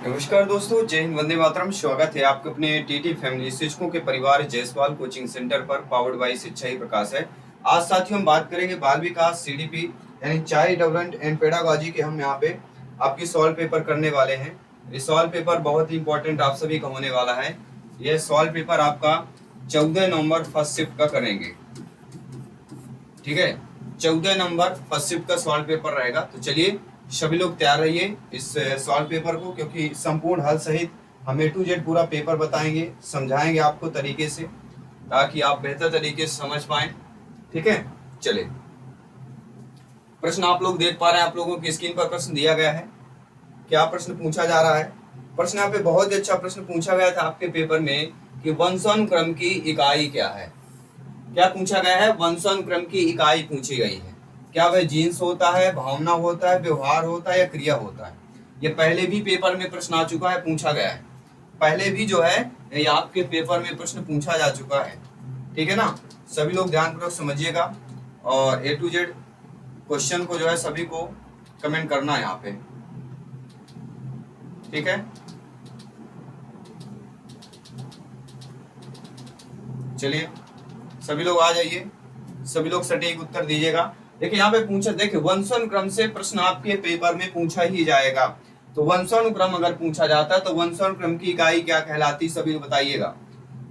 नमस्कार दोस्तों, जय हिंद, वंदे मातरम। स्वागत है आपके अपने टीटी फैमिली शिक्षकों के परिवार जयसवाल कोचिंग सेंटर पर, पावर्ड बाय शिक्षा ही प्रकाश है। आज साथियों हम बात करेंगे बाल विकास सीडीपी यानी चाइल्ड डेवलपमेंट एंड पेडागोजी के। हम यहाँ पे आपकी सॉल्व पेपर करने वाले हैं। ये सॉल्व पेपर बहुत ही इंपॉर्टेंट आप सभी का होने वाला है। यह सॉल्व पेपर आपका 14 नवंबर फर्स्ट शिफ्ट का करेंगे, ठीक है। 14 नंबर फर्स्ट शिफ्ट का सॉल्व पेपर रहेगा। तो चलिए सभी लोग तैयार रहिए इस सॉल्व पेपर को, क्योंकि संपूर्ण हल सहित हम A to Z पूरा पेपर बताएंगे, समझाएंगे आपको तरीके से, ताकि आप बेहतर तरीके से समझ पाएं, ठीक है। चलिए, प्रश्न आप लोग देख पा रहे हैं, आप लोगों की स्क्रीन पर प्रश्न दिया गया है। क्या प्रश्न पूछा जा रहा है? प्रश्न यहाँ पे बहुत ही अच्छा प्रश्न पूछा गया था आपके पेपर में कि वंशानुक्रम की इकाई क्या है। क्या पूछा गया है? वंशानुक्रम की इकाई पूछी गई है। क्या वह जीन्स होता है, भावना होता है, व्यवहार होता है या क्रिया होता है? ये पहले भी पेपर में प्रश्न आ चुका है, पूछा गया है। पहले भी जो है ये आपके पेपर में प्रश्न पूछा जा चुका है, ठीक है ना। सभी लोग ध्यानपूर्वक समझिएगा और A to Z क्वेश्चन को जो है सभी को कमेंट करना है यहाँ पे, ठीक है। चलिए सभी लोग आ जाइए, सभी लोग सटीक उत्तर दीजिएगा। देखिए यहाँ पे पूछा, देखिए वंशानुक्रम से प्रश्न आपके पेपर में पूछा ही जाएगा। तो वंशानुक्रम अगर पूछा जाता है तो वंशानुक्रम की इकाई क्या कहलाती, सभी लोग बताइएगा।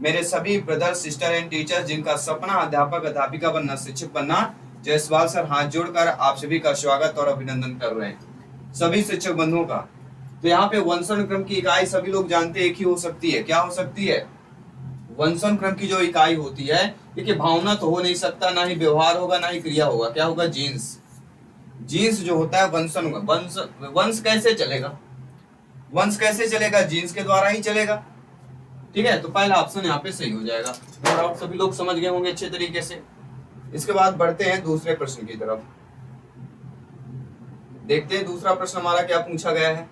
मेरे सभी ब्रदर सिस्टर एंड टीचर जिनका सपना अध्यापक अध्यापिका बनना, शिक्षक बनना, जयसवाल सर हाथ जोड़कर आप सभी का स्वागत और अभिनंदन कर रहे हैं, सभी शिक्षक बंधुओं का। तो यहाँ पे वंशानुक्रम की इकाई सभी लोग जानते हैं, एक ही हो सकती है। क्या हो सकती है? वंशानुक्रम की जो इकाई होती है, देखिए भावना तो हो नहीं सकता, ना ही व्यवहार होगा, ना ही क्रिया होगा। क्या होगा? जीन्स। जीन्स जो होता है वंश कैसे चलेगा? वंश कैसे चलेगा? जीन्स के द्वारा ही चलेगा, ठीक है। तो पहला ऑप्शन यहाँ पे सही हो जाएगा और आप सभी लोग समझ गए होंगे अच्छे तरीके से। इसके बाद बढ़ते हैं दूसरे प्रश्न की तरफ। देखते हैं दूसरा प्रश्न हमारा क्या पूछा गया है।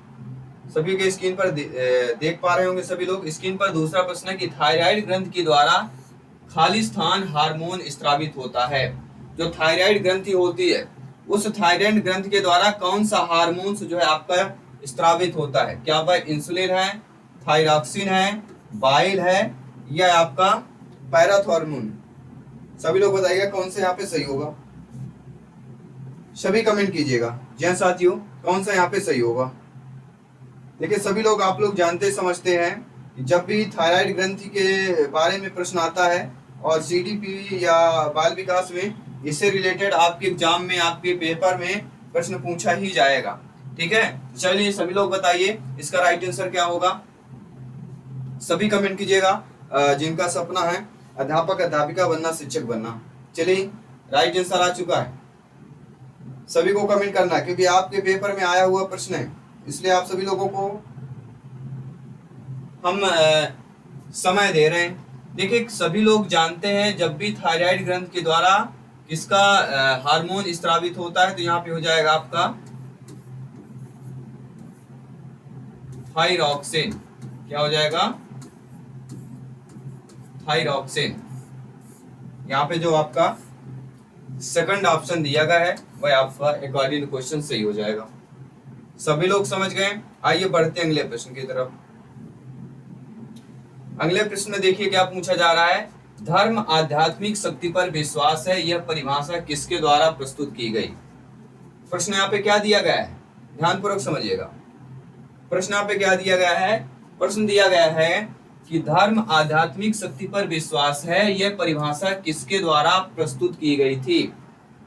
सभी के स्क्रीन पर देख पा रहे होंगे सभी लोग स्क्रीन पर। दूसरा प्रश्न है कि थायराइड ग्रंथि के द्वारा खालिस्तान हार्मोन स्रावित होता है। जो थायराइड ग्रंथि होती है, उस थायराइड ग्रंथि के द्वारा कौन सा हार्मोन जो है आपका स्रावित होता है? क्या वह इंसुलिन है, थायरॉक्सिन है, बाइल है या आपका पैराथॉर्मोन? सभी लोग बताइएगा कौन सा यहाँ पे सही होगा। सभी कमेंट कीजिएगा जी हाँ साथियों, कौन सा यहाँ पे सही होगा। देखिए सभी लोग, आप लोग जानते समझते हैं कि जब भी थायराइड ग्रंथि के बारे में प्रश्न आता है और सीडीपी या बाल विकास में, इससे रिलेटेड आपके एग्जाम में, आपके पेपर में प्रश्न पूछा ही जाएगा, ठीक है। चलिए सभी लोग बताइए इसका राइट आंसर क्या होगा। सभी कमेंट कीजिएगा जिनका सपना है अध्यापक अध्यापिका बनना, शिक्षक बनना। चलिए राइट आंसर आ चुका है, सभी को कमेंट करना है, क्योंकि आपके पेपर में आया हुआ प्रश्न है, इसलिए आप सभी लोगों को हम समय दे रहे हैं। देखिए सभी लोग जानते हैं जब भी थायराइड ग्रंथि के द्वारा किसका हार्मोन स्रावित होता है, तो यहाँ पे हो जाएगा आपका थायरॉक्सिन। क्या हो जाएगा? थायरॉक्सिन। यहाँ पे जो आपका सेकंड ऑप्शन दिया गया है वह आपका अकॉर्डिंग क्वेश्चन सही हो जाएगा। सभी लोग समझ गए। आइए बढ़ते हैं अगले प्रश्न की तरफ। अगले प्रश्न में देखिए क्या पूछा जा रहा है। धर्म आध्यात्मिक शक्ति पर विश्वास है, यह परिभाषा किसके द्वारा प्रस्तुत की गई? प्रश्न यहाँ पे क्या दिया गया है, ध्यानपूर्वक समझिएगा। प्रश्न यहाँ पे क्या दिया गया है? प्रश्न दिया गया है कि धर्म आध्यात्मिक शक्ति पर विश्वास है, यह परिभाषा किसके द्वारा प्रस्तुत की गई थी?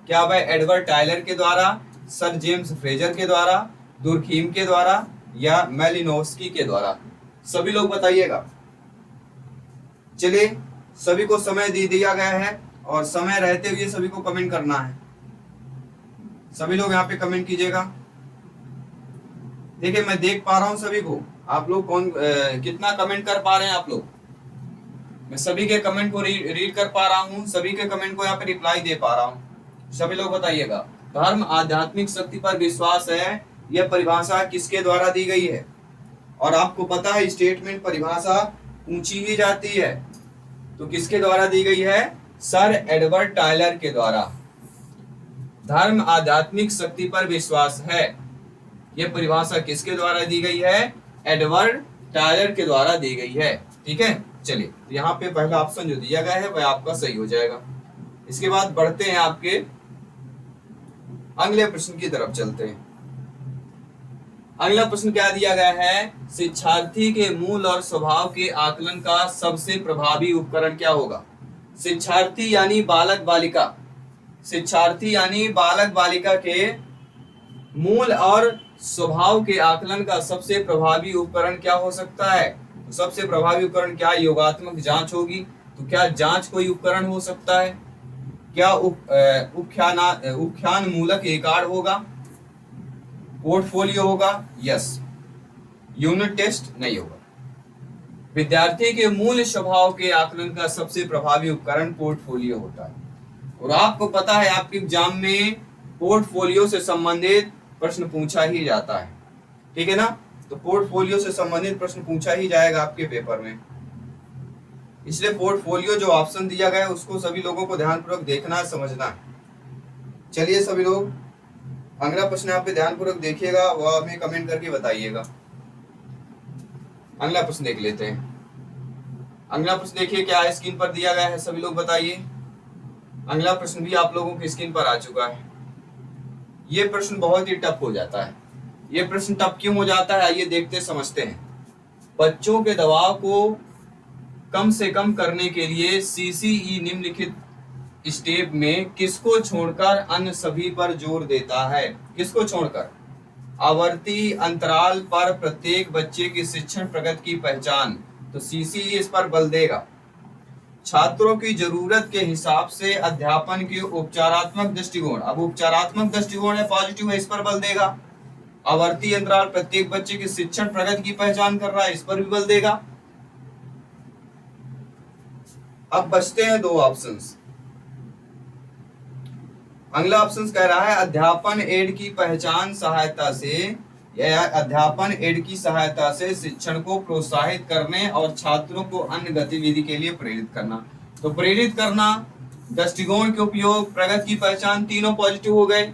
क्या वह एडवर्ड टायलर के द्वारा, सर जेम्स फ्रेजर के द्वारा, दुर्खीम के द्वारा या मेलिनोव्स्की के द्वारा? सभी लोग बताइएगा। चलिए सभी को समय दे दिया गया है और समय रहते हुए सभी को कमेंट करना है। सभी लोग यहाँ पे कमेंट कीजिएगा। देखिए मैं देख पा रहा हूँ सभी को, आप लोग कितना कमेंट कर पा रहे हैं आप लोग। मैं सभी के कमेंट को रीड कर पा रहा हूँ, सभी के कमेंट को यहाँ पे रिप्लाई दे पा रहा हूँ। सभी लोग बताइएगा। धर्म आध्यात्मिक शक्ति पर विश्वास है, यह परिभाषा किसके द्वारा दी गई है? और आपको पता है स्टेटमेंट परिभाषा पूछी ही जाती है, तो किसके द्वारा दी गई है? सर एडवर्ड टायलर के द्वारा। धर्म आध्यात्मिक शक्ति पर विश्वास है, यह परिभाषा किसके द्वारा दी गई है? एडवर्ड टायर के द्वारा दी गई है। ठीक है, चलिए यहाँ पे पहला ऑप्शन जो दिया गया है वह आपका सही हो जाएगा। इसके बाद बढ़ते हैं आपके अगले प्रश्न की तरफ चलते हैं। अगला प्रश्न क्या दिया गया है, शिक्षार्थी के मूल और स्वभाव के आकलन का सबसे प्रभावी उपकरण क्या होगा। शिक्षार्थी यानी बालक बालिका, शिक्षार्थी यानी बालक बालिका के मूल और स्वभाव के आकलन का सबसे प्रभावी उपकरण क्या हो सकता है। तो सबसे प्रभावी उपकरण क्या, योगात्मक जांच होगी। तो क्या जांच कोई उपकरण हो सकता है, क्या उपख्यान मूलक रिकॉर्ड होगा, पोर्टफोलियो होगा, यस। यूनिट टेस्ट नहीं होगा। विद्यार्थी के मूल स्वभाव के आकलन का सबसे प्रभावी उपकरण पोर्टफोलियो होता है। और आपको पता है आपके एग्जाम में पोर्टफोलियो से संबंधित प्रश्न पूछा ही जाता है, ठीक है ना। तो पोर्टफोलियो से संबंधित प्रश्न पूछा ही जाएगा आपके पेपर में, इसलिए पोर्टफोलियो जो ऑप्शन दिया गया है उसको सभी लोगों को ध्यानपूर्वक देखना है, समझना है। चलिए सभी लोग अगला प्रश्न यहाँ पे ध्यानपूर्वक देखिएगा, वह हमें कमेंट करके बताइएगा। अगला प्रश्न देख लेते हैं। अगला प्रश्न देखिए क्या स्क्रीन पर दिया गया है, सभी लोग बताइए। अगला प्रश्न भी आप लोगों की स्क्रीन पर आ चुका है। ये प्रश्न बहुत ही टफ हो जाता है। ये प्रश्न टफ क्यों हो जाता है, आइए देखते समझते हैं। बच्चों के दबाव को कम से कम करने के लिए सीसीई निम्नलिखित स्टेप में किसको छोड़कर अन्य सभी पर जोर देता है। किसको छोड़कर, आवर्ती अंतराल पर प्रत्येक बच्चे की शिक्षण प्रगति की पहचान, तो सीसीई इस पर बल देगा। छात्रों की जरूरत के हिसाब से अध्यापन के उपचारात्मक दृष्टिकोण, अब उपचारात्मक दृष्टिकोण है, पॉजिटिव है, इस पर बल देगा। आवर्ती अंतराल प्रत्येक बच्चे की शिक्षण प्रगति की पहचान कर रहा है, इस पर भी बल देगा। अब बचते हैं दो ऑप्शंस। अगला ऑप्शन कह रहा है अध्यापन एड की पहचान सहायता से, या अध्यापन एड की सहायता से शिक्षण को प्रोत्साहित करने और छात्रों को अन्य गतिविधि के लिए प्रेरित करना। तो प्रेरित करना, दृष्टिकोण के उपयोग, प्रगति की पहचान, तीनों पॉजिटिव हो गए,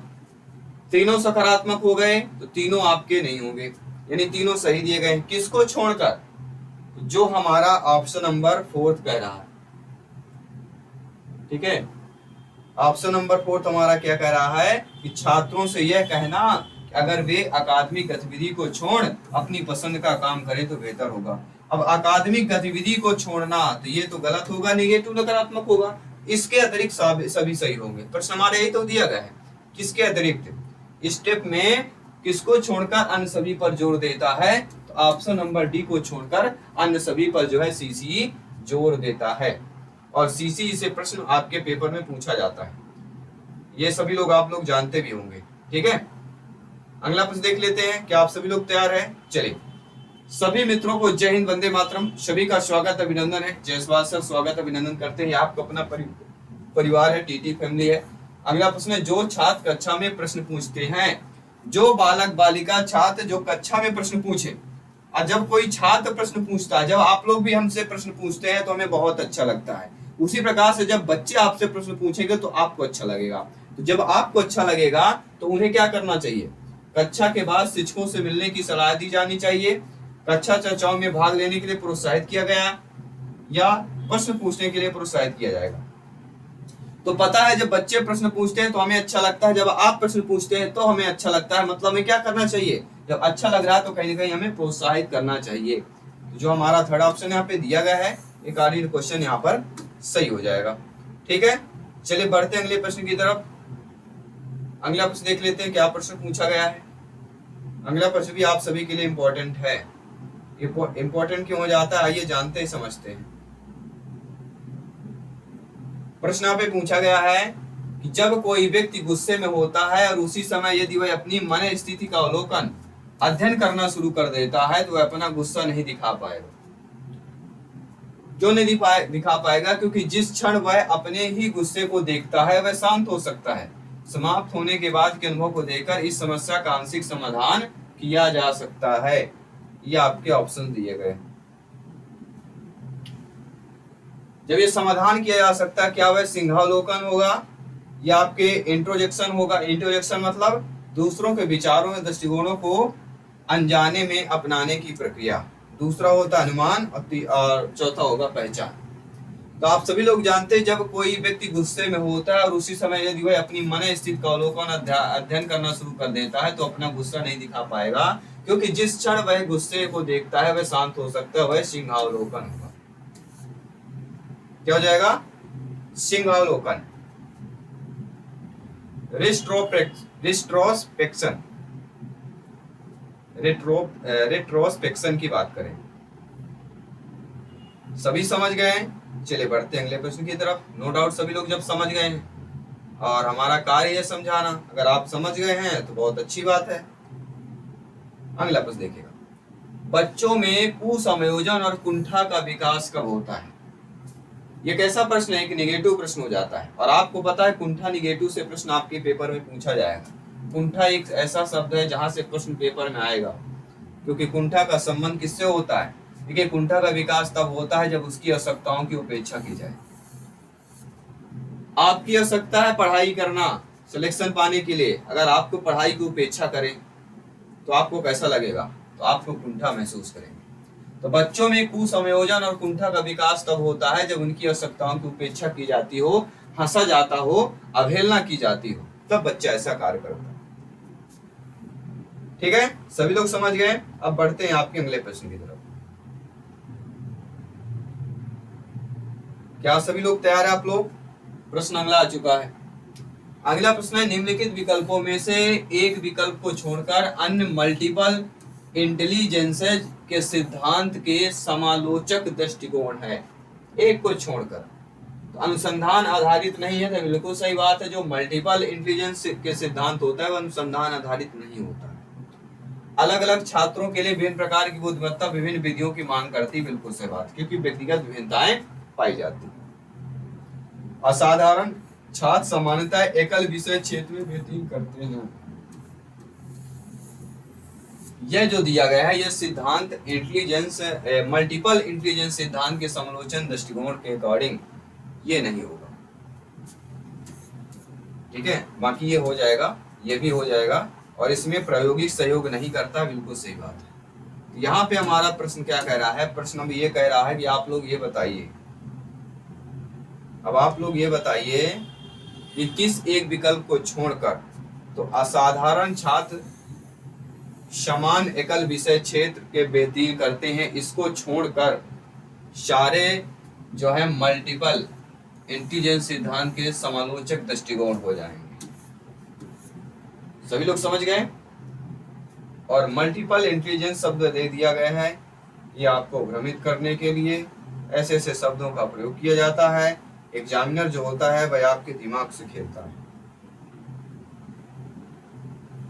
तीनों सकारात्मक हो गए, तो तीनों आपके नहीं होंगे, यानी तीनों सही दिए गए। किसको छोड़कर, जो हमारा ऑप्शन नंबर 4 कह रहा है, ठीक है। ऑप्शन नंबर 4 हमारा क्या कह रहा है कि छात्रों से यह कहना कि अगर वे अकादमिक गतिविधि को छोड़ अपनी पसंद का काम करें तो बेहतर होगा। अब अकादमिक गतिविधि को छोड़ना तो ये तो गलत होगा, निगेटिव नकारात्मक होगा। इसके अतिरिक्त सभी सही होंगे। प्रश्न हमारे यही तो दिया गया है, किसके अतिरिक्त स्टेप में किसको छोड़कर अन्य सभी पर जोर देता है, तो ऑप्शन नंबर डी को छोड़कर अन्य सभी पर जो है सीसीई जोर देता है। और सीसीई से प्रश्न आपके पेपर में पूछा जाता है, ये सभी लोग आप लोग जानते भी होंगे, ठीक है। अगला प्रश्न देख लेते हैं, क्या आप सभी लोग तैयार हैं। चलिए सभी मित्रों को जय हिंद, वंदे मातरम। सभी का स्वागत अभिनंदन है, जयसवाल सर स्वागत अभिनंदन करते हैं। आपका अपना परिवार है, टीटी फैमिली है। अगला प्रश्न है, जो छात्र कक्षा में प्रश्न पूछते हैं, जो बालक बालिका छात्र जो कक्षा में प्रश्न पूछे, और जब कोई छात्र प्रश्न पूछता है, जब आप लोग भी हमसे प्रश्न पूछते हैं तो हमें बहुत अच्छा लगता है। उसी प्रकार से जब बच्चे आपसे प्रश्न पूछेंगे तो आपको अच्छा लगेगा। तो जब आपको अच्छा लगेगा तो उन्हें क्या करना चाहिए, कक्षा के बाद शिक्षकों से मिलने की सलाह दी जानी चाहिए, कक्षा चर्चाओं में भाग लेने के लिए प्रोत्साहित किया गया या प्रश्न पूछने के लिए प्रोत्साहित किया जाएगा। तो पता है जब बच्चे प्रश्न पूछते हैं तो हमें अच्छा लगता है, जब आप प्रश्न पूछते हैं तो हमें अच्छा लगता है। मतलब हमें क्या करना चाहिए, जब अच्छा लग रहा है तो कहीं ना कहीं हमें प्रोत्साहित करना चाहिए। तो जो हमारा थर्ड ऑप्शन यहाँ पे दिया गया है, एक आधी क्वेश्चन यहाँ पर सही हो जाएगा, ठीक है। चलिए बढ़ते हैं अगले प्रश्न की तरफ। अगला प्रश्न देख लेते हैं क्या प्रश्न पूछा गया है। अगला प्रश्न भी आप सभी के लिए इंपॉर्टेंट है। इंपॉर्टेंट क्यों हो जाता है, आइए जानते हैं, समझते हैं। प्रश्न यहाँ पे पूछा गया है कि जब कोई व्यक्ति गुस्से में होता है और उसी समय यदि वह अपनी मन स्थिति का अवलोकन अध्ययन करना शुरू कर देता है तो वह अपना गुस्सा नहीं दिखा पाएगा। जो नहीं दिखा पाएगा क्योंकि जिस क्षण वह अपने ही गुस्से को देखता है वह शांत हो सकता है। समाप्त होने के बाद के अनुभव को देखकर इस समस्या का आंशिक समाधान किया जा सकता है। ये आपके ऑप्शन दिए गए। जब ये समाधान किया जा सकता है, क्या वह सिंहावलोकन होगा या आपके इंट्रोजेक्शन होगा। इंट्रोजेक्शन मतलब दूसरों के विचारों और दृष्टिकोणों को अनजाने में अपनाने की प्रक्रिया, दूसरा होता है अनुमान, और चौथा होगा पहचान। तो आप सभी लोग जानते हैं जब कोई व्यक्ति गुस्से में होता है और उसी समय यदि वह अपनी मन स्थिति का अवलोकन अध्ययन करना शुरू कर देता है तो अपना गुस्सा नहीं दिखा पाएगा, क्योंकि जिस क्षण वह गुस्से को देखता है वह शांत हो सकता है, वह सिंहावलोकन होगा। क्या हो जाएगा? सिंहावलोकन। रेट्रोस्पेक्शन की बात करें, सभी समझ गए हैं? चलिए बढ़ते हैं अगले प्रश्न की तरफ। नो डाउट सभी लोग जब समझ गए हैं और हमारा कार्य है समझाना। अगर आप समझ गए हैं तो बहुत अच्छी बात है। अगला प्रश्न देखिएगा, बच्चों में कुसंयोजन और कुंठा का विकास कब होता है? ये कैसा प्रश्न है कि निगेटिव प्रश्न हो जाता है, और आपको पता है कुंठा निगेटिव से प्रश्न आपके पेपर में पूछा जाएगा। कुंठा एक ऐसा शब्द है जहां से प्रश्न पेपर में आएगा, क्योंकि कुंठा का संबंध किससे होता है? देखिए, कुंठा का विकास तब होता है जब उसकी आवश्यकताओं की उपेक्षा की जाए। आपकी आवश्यकता है पढ़ाई करना, सिलेक्शन पाने के लिए, अगर आपको पढ़ाई की उपेक्षा करें तो आपको कैसा लगेगा? तो आपको कुंठा महसूस करेंगे। तो बच्चों में कुसंयोजन और कुंठा का विकास तब होता है जब उनकी आवश्यकताओं की उपेक्षा की जाती हो, हंसा जाता हो, अवहेलना की जाती हो, तब बच्चा ऐसा कार्य करता है। ठीक है, सभी लोग समझ गए? अब बढ़ते हैं आपके अगले प्रश्न की तरफ। क्या सभी लोग तैयार है? आप लोग, प्रश्न अगला आ चुका है। अगला प्रश्न है, निम्नलिखित विकल्पों में से एक विकल्प को छोड़कर अन्य मल्टीपल इंटेलिजेंसेज के सिद्धांत के समालोचक दृष्टिकोण है। एक को छोड़कर, तो अनुसंधान आधारित नहीं है, तो बिल्कुल सही बात है। जो मल्टीपल इंटेलिजेंस के सिद्धांत होता है वह अनुसंधान आधारित नहीं होता है। अलग अलग छात्रों के लिए विभिन्न प्रकार की बुद्धिमत्ता विभिन्न विधियों की मांग करती है, बिल्कुल सही बात, क्योंकि व्यक्तिगत विभिन्नताएं पाई जाती है। असाधारण छात्र सामान्यतः एकल विषय क्षेत्र में व्यतीत करते हैं। यह जो दिया गया है यह सिद्धांत इंटेलिजेंस मल्टीपल इंटेलिजेंस सिद्धांत के समालोचन दृष्टिकोण के अकॉर्डिंग ये नहीं होगा। ठीक है, बाकी ये हो जाएगा, ये भी हो जाएगा, और इसमें प्रायोगिक सहयोग नहीं करता, बिल्कुल सही बात है। यहाँ पे हमारा प्रश्न क्या कह रहा है? प्रश्न अब ये कह रहा है कि आप लोग ये बताइए, अब आप लोग ये बताइए कि किस एक विकल्प को छोड़कर, तो असाधारण छात्र समान एकल विषय क्षेत्र के व्यतीत करते हैं, इसको छोड़कर सारे जो है मल्टीपल इंटेलिजेंस सिद्धांत के समालोचक दृष्टिकोण हो जाएंगे। सभी लोग समझ गए? और मल्टीपल इंटेलिजेंस शब्द दे दिया गया है, ये आपको भ्रमित करने के लिए ऐसे ऐसे शब्दों का प्रयोग किया जाता है। एग्जामिनर जो होता है वह आपके दिमाग से खेलता है,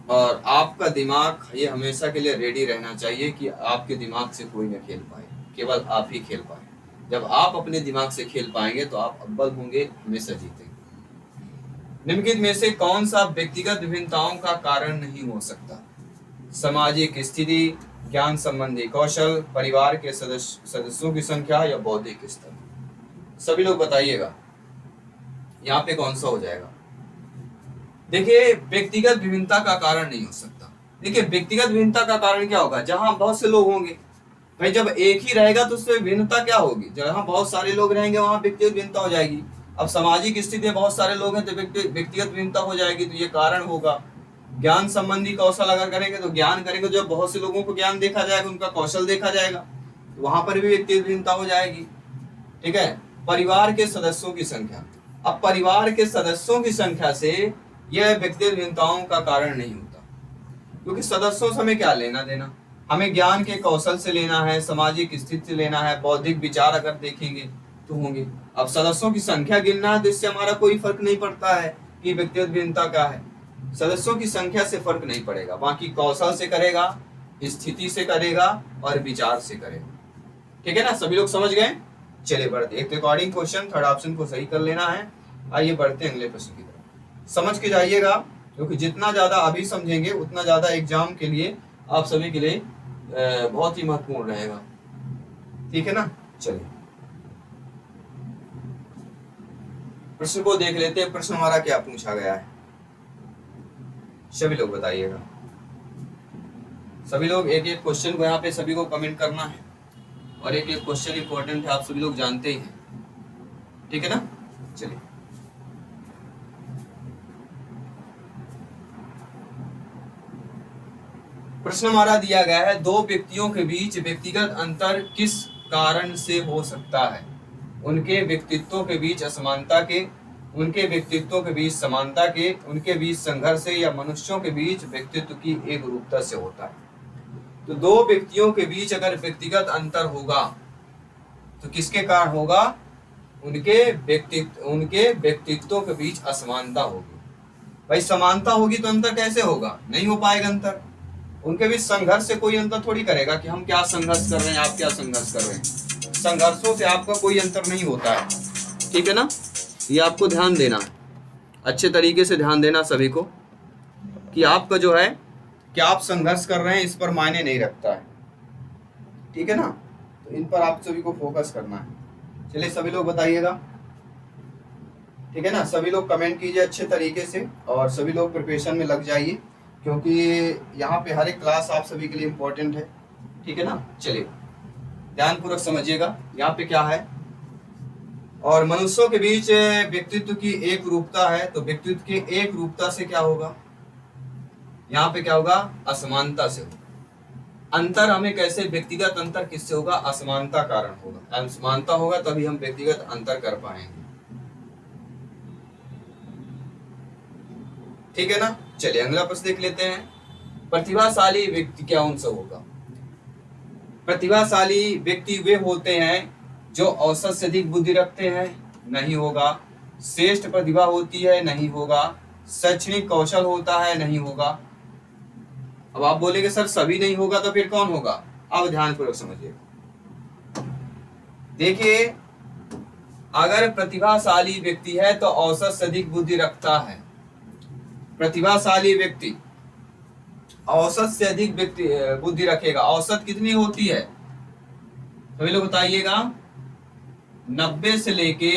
और आपका दिमाग ये हमेशा के लिए रेडी रहना चाहिए कि आपके दिमाग से कोई न खेल पाए, केवल आप ही खेल पाए। जब आप अपने दिमाग से खेल पाएंगे तो आप अव्वल होंगे, हमेशा जीतेंगे। निम्नलिखित में से कौन सा व्यक्तिगत विभिन्नताओं का कारण नहीं हो सकता? सामाजिक स्थिति, ज्ञान संबंधी कौशल, परिवार के सदस्यों की संख्या, या बौद्धिक स्तर? सभी लोग बताइएगा यहाँ पे कौन सा हो जाएगा? देखिए, व्यक्तिगत विभिन्नता का कारण नहीं हो सकता। देखिए, व्यक्तिगत विभिन्नता का कारण क्या होगा? जहां बहुत से लोग होंगे, भाई जब एक ही रहेगा तो उसमें भिन्नता क्या होगी? जहां बहुत सारे लोग रहेंगे वहां व्यक्तिगत भिन्नता हो जाएगी। अब सामाजिक स्थिति में बहुत सारे लोग हैं तो व्यक्तिगत भिन्नता हो जाएगी, तो ये कारण होगा। ज्ञान संबंधी कौशल अगर करेंगे तो ज्ञान करेंगे, जब बहुत से लोगों को ज्ञान देखा जाएगा, उनका कौशल देखा जाएगा, तो वहां पर भी व्यक्तिगत भिन्नता हो जाएगी। ठीक है, परिवार के सदस्यों की संख्या, अब परिवार के सदस्यों की संख्या से यह व्यक्तिगत भिन्नताओं का कारण नहीं होता, क्योंकि सदस्यों से हमें क्या लेना देना? हमें ज्ञान के कौशल से लेना है, सामाजिक स्थिति से लेना है, बौद्धिक विचार अगर देखेंगे तो होंगे। अब सदस्यों की संख्या गिनना है तो इससे हमारा कोई फर्क नहीं पड़ता है कि व्यक्तिगत भिन्नता क्या है। सदस्यों की संख्या से फर्क नहीं पड़ेगा, बाकी कौशल से करेगा, स्थिति से करेगा, और विचार से करेगा। ठीक है ना, सभी लोग समझ गए? चलिए बढ़ते, एक अकॉर्डिंग क्वेश्चन थर्ड ऑप्शन को सही कर लेना है। आइए बढ़ते हैं अगले प्रश्न की तरफ। समझ के जाइएगा, क्योंकि जितना ज्यादा अभी समझेंगे उतना ज्यादा एग्जाम के लिए आप सभी के लिए बहुत ही महत्वपूर्ण रहेगा। ठीक है ना, चलिए प्रश्न को देख लेते हैं। प्रश्न हमारा क्या पूछा गया है, सभी लोग बताइएगा। सभी लोग एक एक क्वेश्चन को यहाँ पे सभी को कमेंट करना है, और एक एक क्वेश्चन इंपॉर्टेंट है, आप सभी लोग जानते ही हैं, ठीक है ना। चलिए, प्रश्न हमारा दिया गया है, दो व्यक्तियों के बीच व्यक्तिगत अंतर किस कारण से हो सकता है। उनके व्यक्तित्वों के बीच असमानता के, उनके व्यक्तित्वों के बीच समानता के, उनके बीच संघर्ष से, या मनुष्यों के बीच व्यक्तित्व की एक रूपता से होता है। तो दो व्यक्तियों के बीच अगर व्यक्तिगत अंतर होगा तो किसके कारण होगा? उनके व्यक्तित्वों के बीच असमानता होगी। भाई समानता होगी तो अंतर कैसे होगा? नहीं हो पाएगा अंतर। उनके बीच संघर्ष से कोई अंतर थोड़ी करेगा कि हम क्या संघर्ष कर रहे हैं, आप क्या संघर्ष कर रहे हैं। संघर्षों से आपका कोई अंतर नहीं होता है, ठीक है ना। ये आपको ध्यान देना, अच्छे तरीके से ध्यान देना सभी को, कि आपका जो है कि आप संघर्ष कर रहे हैं इस पर मायने नहीं रखता है, ठीक है ना। तो इन पर आप सभी को फोकस करना है। चलिए सभी लोग बताइएगा, ठीक है ना। सभी लोग कमेंट कीजिए अच्छे तरीके से, और सभी लोग प्रिपरेशन में लग जाइए, क्योंकि यहाँ पे हर एक क्लास आप सभी के लिए इम्पोर्टेंट है, ठीक है ना। चलिए ध्यानपूर्वक समझिएगा यहाँ पे क्या है। और मनुष्यों के बीच व्यक्तित्व की एक रूपता है, तो व्यक्तित्व की एक रूपता से क्या होगा? यहाँ पे क्या होगा? असमानता से होगा। अंतर हमें कैसे, व्यक्तिगत अंतर किससे होगा? असमानता कारण होगा। असमानता होगा तभी हम व्यक्तिगत अंतर कर पाएंगे, ठीक है ना। चलिए अगला प्रश्न देख लेते हैं। प्रतिभाशाली व्यक्ति क्या उनसे होगा? प्रतिभाशाली व्यक्ति वे होते हैं जो औसत से अधिक बुद्धि रखते हैं, नहीं होगा। श्रेष्ठ प्रतिभा होती है, नहीं होगा। शैक्षणिक कौशल होता है, नहीं होगा। अब आप बोलेंगे सर सभी नहीं होगा, तो फिर कौन होगा? अब ध्यानपूर्वक समझिए। देखिए, अगर प्रतिभाशाली व्यक्ति है तो औसत से अधिक बुद्धि रखता है। प्रतिभाशाली व्यक्ति औसत से अधिक बुद्धि रखेगा। औसत कितनी होती है? सभी लोग बताइएगा। 90 से लेके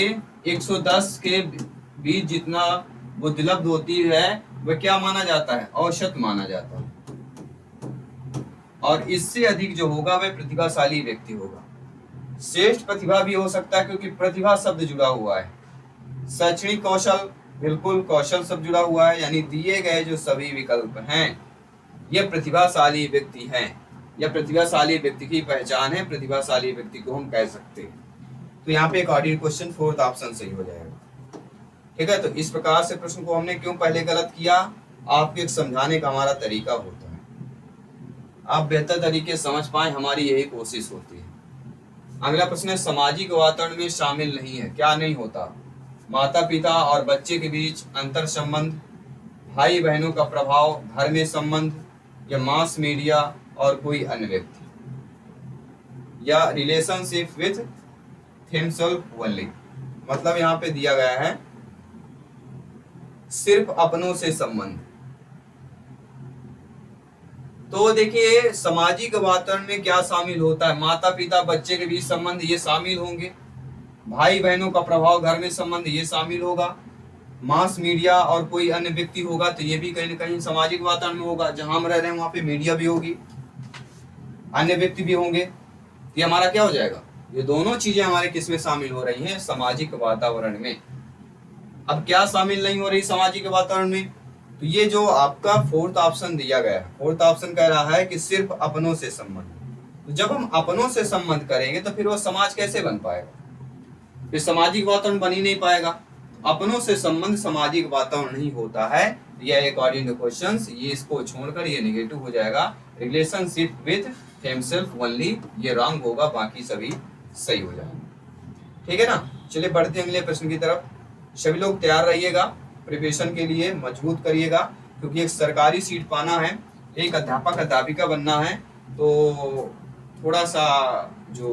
110 के बीच जितना बुद्धिलब्ध होती है वह क्या माना जाता है? औसत माना जाता है। और इससे अधिक जो होगा वह प्रतिभाशाली व्यक्ति होगा। श्रेष्ठ प्रतिभा भी हो सकता है, क्योंकि प्रतिभा शब्द जुड़ा हुआ है। शैक्षणिक कौशल, बिल्कुल कौशल शब्द जुड़ा हुआ है, यानी दिए गए जो सभी विकल्प हैं यह प्रतिभाशाली व्यक्ति हैं, या प्रतिभाशाली व्यक्ति की पहचान है। प्रतिभाशाली व्यक्ति को हम कह सकते हैं। तो यहाँ पे अकॉर्डिंग क्वेश्चन फोर्थ ऑप्शन सही हो जाएगा, ठीक है। तो इस प्रकार से प्रश्न को हमने क्यों पहले गलत किया? आपको एक समझाने का हमारा तरीका होता है, आप बेहतर तरीके समझ पाए, हमारी यही कोशिश होती है। अगला प्रश्न है, सामाजिक वातावरण में शामिल नहीं है। क्या नहीं होता? माता पिता और बच्चे के बीच अंतर संबंध, भाई बहनों का प्रभाव, घर में संबंध, या मास मीडिया और कोई अन्य व्यक्ति, या रिलेशनशिप विथ हिमसेल्फ ओनली। मतलब यहाँ पे दिया गया है सिर्फ अपनों से संबंध। तो देखिए, सामाजिक वातावरण में क्या शामिल होता है? माता पिता बच्चे के बीच संबंध, ये शामिल होंगे। भाई बहनों का प्रभाव, घर में संबंध, ये शामिल होगा। मास मीडिया और कोई अन्य व्यक्ति होगा, तो ये भी कहीं न कहीं सामाजिक वातावरण में होगा। जहां हम रह रहे हैं वहां पे मीडिया भी होगी, अन्य व्यक्ति भी होंगे। ये हमारा क्या हो जाएगा? ये दोनों चीजें हमारे किस में शामिल हो रही हैं? सामाजिक वातावरण में। अब क्या शामिल नहीं हो रही सामाजिक वातावरण में? तो ये जो आपका फोर्थ ऑप्शन दिया गया है, फोर्थ ऑप्शन कह रहा है कि सिर्फ अपनों से संबंध। तो जब हम अपनों से संबंध करेंगे तो फिर वो समाज कैसे बन पाएगा? फिर सामाजिक वातावरण बन ही नहीं पाएगा। अपनों से संबंध सामाजिक वातावरण नहीं होता है। यह अकॉर्डिंग टू क्वेश्चंस, ये इसको छोड़कर ये नेगेटिव हो जाएगा। रिलेशनशिप विथ हिमसेल्फ ओनली, ये रॉन्ग होगा, बाकी सभी सही हो जाएगा, ठीक है ना। चलिए बढ़ते अगले प्रश्न की तरफ। सभी लोग तैयार रहिएगा, प्रिपरेशन के लिए मजबूत करिएगा, क्योंकि एक सरकारी सीट पाना है, एक अध्यापक अध्यापिका बनना है, तो थोड़ा सा जो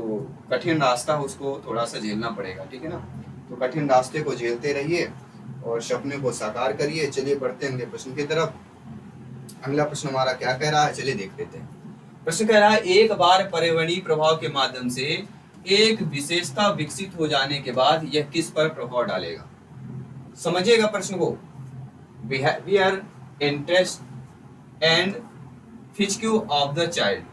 कठिन रास्ता है उसको थोड़ा सा झेलना पड़ेगा, ठीक है ना। तो कठिन रास्ते को झेलते रहिए और सपने को साकार करिए। चलिए बढ़ते हैं अगले प्रश्न की तरफ। अगला प्रश्न हमारा क्या कह रहा है, चलिए देख लेते हैं। प्रश्न कह रहा है, एक बार पर्यावरणीय प्रभाव के माध्यम से एक विशेषता विकसित हो जाने के बाद यह किस पर प्रभाव डालेगा? समझिएगा प्रश्न को। Behaviour, interest and physique of the child,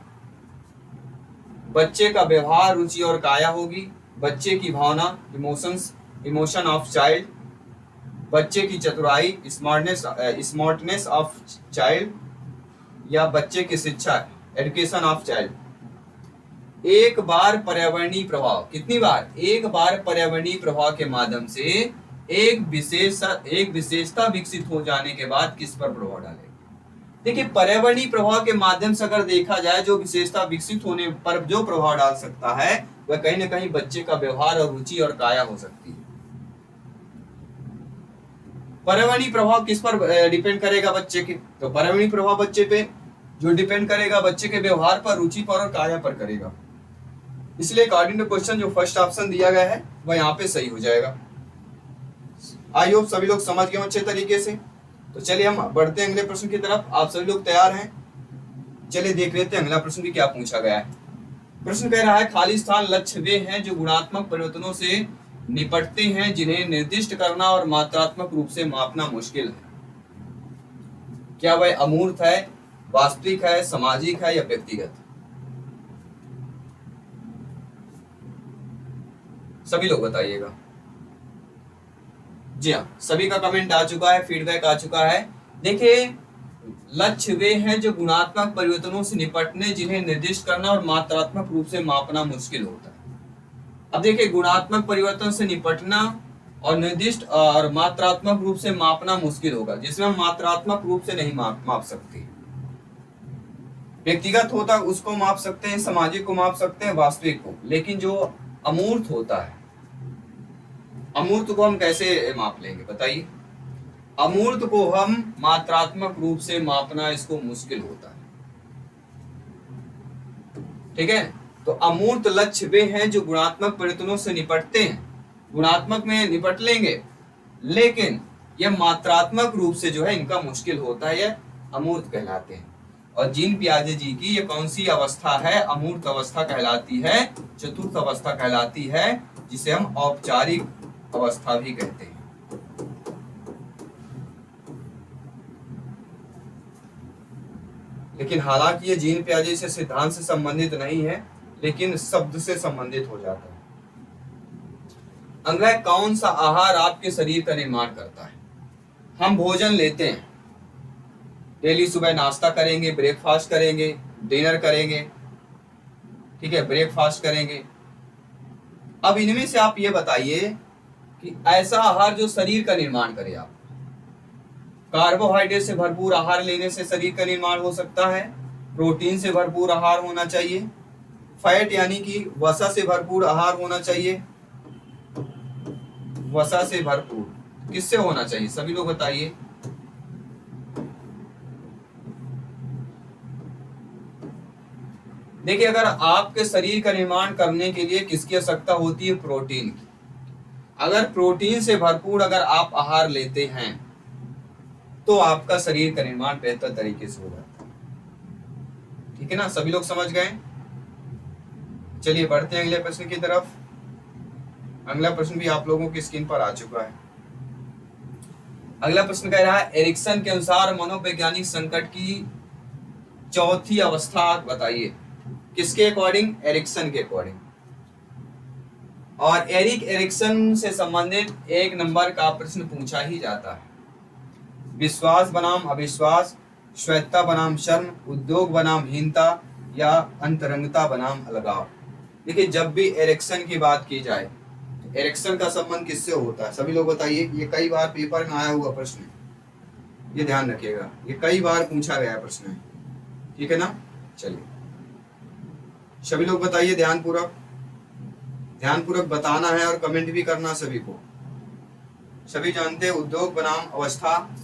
बच्चे का व्यवहार, रुचि और काया होगी। बच्चे की भावना, इमोशंस, इमोशन ऑफ चाइल्ड। बच्चे की चतुराई, स्मार्टनेस ऑफ चाइल्ड, या बच्चे की शिक्षा, एजुकेशन ऑफ चाइल्ड। एक बार पर्यावरणीय प्रभाव, कितनी बार? एक बार पर्यावरणीय प्रभाव के माध्यम से एक विशेषता विकसित हो जाने के बाद किस पर प्रभाव डालेगी? देखिए, पर्यावरणीय प्रभाव के माध्यम से अगर देखा जाए, जो विशेषता विकसित होने पर जो प्रभाव डाल सकता है वह कहीं ना कहीं बच्चे का व्यवहार और रुचि और काया हो सकती है। पर्यावरणीय प्रभाव किस पर डिपेंड करेगा? बच्चे के। तो पर्यावरणीय प्रभाव बच्चे पे जो डिपेंड करेगा, बच्चे के व्यवहार पर, रुचि पर और काया पर करेगा। इसलिए अकॉर्डिंग टू क्वेश्चन जो फर्स्ट ऑप्शन दिया गया है वह यहाँ पे सही हो जाएगा। आई होप सभी लोग समझ गए अच्छे तरीके से। तो चलिए हम बढ़ते हैं अगले प्रश्न की तरफ। आप सभी लोग तैयार हैं? चलिए देख लेते हैं अगला प्रश्न भी क्या पूछा गया है। प्रश्न कह रहा है, खाली स्थान लक्ष्य वे हैं जो गुणात्मक परिवर्तनों से निपटते हैं जिन्हें निर्दिष्ट करना और मात्रात्मक रूप से मापना मुश्किल है। क्या वह अमूर्त है, वास्तविक है, सामाजिक है या व्यक्तिगत? सभी लोग बताइएगा। जी हाँ, सभी का कमेंट आ चुका है, फीडबैक आ चुका है। देखिए, लक्ष्य वे हैं जो गुणात्मक परिवर्तनों से निपटने जिन्हें निर्दिष्ट करना और मात्रात्मक रूप से मापना मुश्किल होता है। अब देखिए, गुणात्मक परिवर्तन से निपटना और निर्दिष्ट और मात्रात्मक रूप से मापना मुश्किल होगा, जिसमें हम मात्रात्मक रूप से नहीं माप सकते। व्यक्तिगत होता है उसको माप सकते हैं, सामाजिक को माप सकते हैं, वास्तविक को। लेकिन जो अमूर्त होता है, अमूर्त को हम कैसे माप लेंगे बताइए? अमूर्त को हम मात्रात्मक रूप से मापना इसको मुश्किल होता है। ठीक है, तो अमूर्त लक्ष्य वे हैं जो गुणात्मक परिवर्तनों से निपटते हैं। गुणात्मक में निपट लेंगे, लेकिन यह मात्रात्मक रूप से जो है इनका मुश्किल होता है, यह अमूर्त कहलाते हैं। और जीन पियाजे जी की ये कौन सी अवस्था है? अमूर्त अवस्था कहलाती है, चतुर्थ अवस्था कहलाती है, जिसे हम औपचारिक अवस्था भी कहते हैं। लेकिन हालांकि ये जीन पियाजे से सिद्धांत से संबंधित नहीं है, लेकिन शब्द से संबंधित हो जाता है। अगला, कौन सा आहार आपके शरीर का निर्माण करता है? हम भोजन लेते हैं, डेली सुबह नाश्ता करेंगे, ब्रेकफास्ट करेंगे, डिनर करेंगे, ठीक है, ब्रेकफास्ट करेंगे। अब इनमें से आप ये बताइए कि ऐसा आहार जो शरीर का निर्माण करे। आप कार्बोहाइड्रेट से भरपूर आहार लेने से शरीर का निर्माण हो सकता है, प्रोटीन से भरपूर आहार होना चाहिए, फैट यानी कि वसा से भरपूर आहार होना चाहिए। वसा से भरपूर किससे होना चाहिए? सभी लोग बताइए। देखिए, अगर आपके शरीर का निर्माण करने के लिए किसकी आवश्यकता होती है? प्रोटीन की। अगर प्रोटीन से भरपूर अगर आप आहार लेते हैं तो आपका शरीर का निर्माण बेहतर तरीके से हो जाता है। ठीक है ना, सभी लोग समझ गए? चलिए बढ़ते हैं अगले प्रश्न की तरफ। अगला प्रश्न भी आप लोगों की स्क्रीन पर आ चुका है। अगला प्रश्न कह रहा है, एरिक्सन के अनुसार मनोवैज्ञानिक संकट की चौथी अवस्था बताइए। किसके अकॉर्डिंग? एरिक्सन के अकॉर्डिंग। और एरिक्सन से संबंधित एक नंबर का प्रश्न पूछा ही जाता है। विश्वास बनाम अविश्वास, श्वेता बनाम शर्म, उद्योग बनाम हीनता या अंतरंगता बनाम अलगाव। देखिए, जब भी एरिक्सन की बात की जाए तो एरिक्सन का संबंध किससे होता है? सभी लोग बताइए। ये कई बार पेपर में आया हुआ प्रश्न है, ये ध्यान रखिएगा, ये कई बार पूछा गया प्रश्न है। ठीक है ना? चलिए सभी लोग बताइए, ध्यानपूर्वक बताना है और कमेंट भी करना सभी को। सभी जानते हैं उद्योग बनाम अवस्था,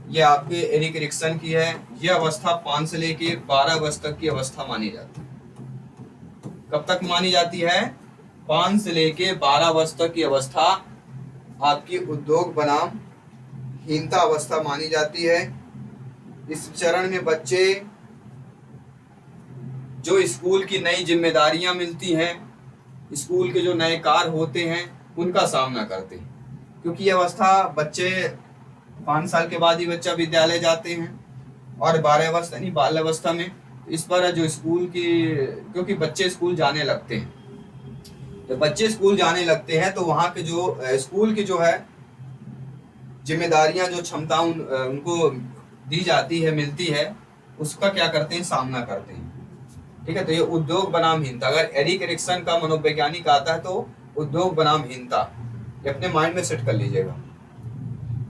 ये आपके एरिक एरिक्सन की है। यह अवस्था 5 से लेकर 12 वर्ष तक की अवस्था मानी जाती है। कब तक मानी जाती है? 5 से लेकर 12 वर्ष तक की अवस्था आपकी उद्योग बनाम हीनता अवस्था मानी जाती है। इस चरण में बच्चे जो स्कूल की नई जिम्मेदारियां मिलती हैं, स्कूल के जो नए कार्य होते हैं, उनका सामना करते हैं। क्योंकि ये अवस्था बच्चे 5 साल के बाद ही बच्चा विद्यालय जाते हैं, और बाल्यावस्था यानी बाल्यावस्था में इस पर जो स्कूल की, क्योंकि बच्चे स्कूल जाने लगते हैं, जब बच्चे स्कूल जाने लगते हैं तो वहाँ के जो स्कूल की जो है जिम्मेदारियां, जो क्षमता उनको दी जाती है, मिलती है, उसका क्या करते हैं, सामना करते हैं। ठीक है, तो ये उद्योग बनाम हीनता, अगर एरिक एरिक्सन का मनोवैज्ञानिक आता है तो उद्योग बनाम हीनता, ये अपने माइंड में सेट कर लीजिएगा।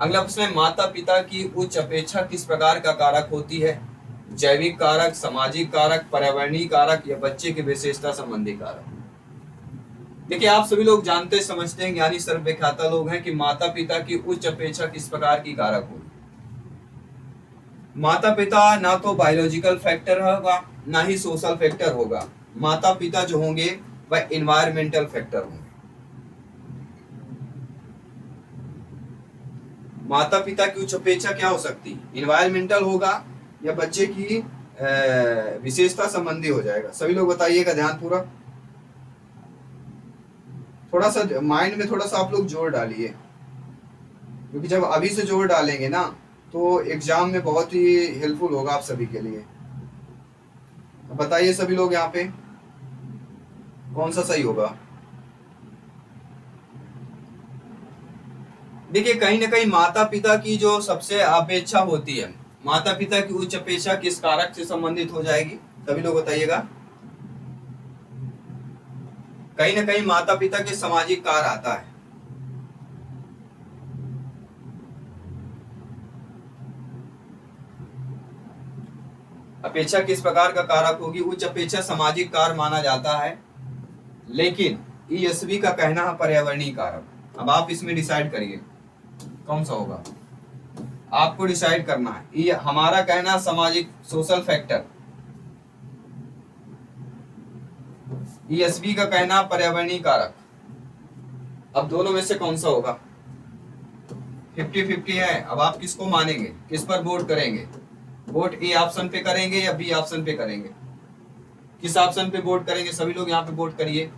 अगला प्रश्न है, माता पिता की उच्च अपेक्षा किस प्रकार का कारक होती है? जैविक कारक, सामाजिक कारक, पर्यावरणीय कारक या बच्चे की विशेषता संबंधी कारक? देखिए, आप सभी लोग जानते समझते हैं, ज्ञानी सर्वव्याख्याता लोग हैं कि माता पिता की उच्च अपेक्षा किस प्रकार की कारक होगी। माता पिता ना तो बायोलॉजिकल फैक्टर होगा, ना ही सोशल फैक्टर होगा। माता पिता जो होंगे वह इन्वायरमेंटल फैक्टर होंगे। माता पिता की उच्च अपेक्षा क्या हो सकती है? इन्वायरमेंटल होगा या बच्चे की विशेषता संबंधी हो जाएगा। सभी लोग बताइएगा ध्यान पूरा। थोड़ा सा माइंड में थोड़ा सा आप लोग जोर डालिए, क्योंकि जब अभी से जोर डालेंगे ना तो एग्जाम में बहुत ही हेल्पफुल होगा आप सभी के लिए। बताइए सभी लोग यहाँ पे कौन सा सही होगा। देखिए, कहीं ना कहीं माता पिता की जो सबसे अपेक्षा होती है, माता पिता की उच्च अपेक्षा किस कारक से संबंधित हो जाएगी? सभी लोग बताइएगा। कहीं ना कहीं माता पिता के सामाजिक कार्य आता है। अपेक्षा किस प्रकार का कारक होगी? उच्च अपेक्षा सामाजिक कार्य माना जाता है, लेकिन ईएसवी का कहना है पर्यावरणीय कारक। अब आप इसमें डिसाइड करिए कौन सा होगा, आपको डिसाइड करना है। ये हमारा कहना सामाजिक सोशल फैक्टर, ईएसवी का कहना पर्यावरणीय कारक। अब दोनों में से कौन सा होगा? 50-50 है। अब आप किसको मानेंगे, किस पर वोट करेंगे? वोट ए ऑप्शन पे करेंगे या बी ऑप्शन पे करेंगे? किस ऑप्शन पे वोट करेंगे? सभी लोग यहाँ पे वोट करिए,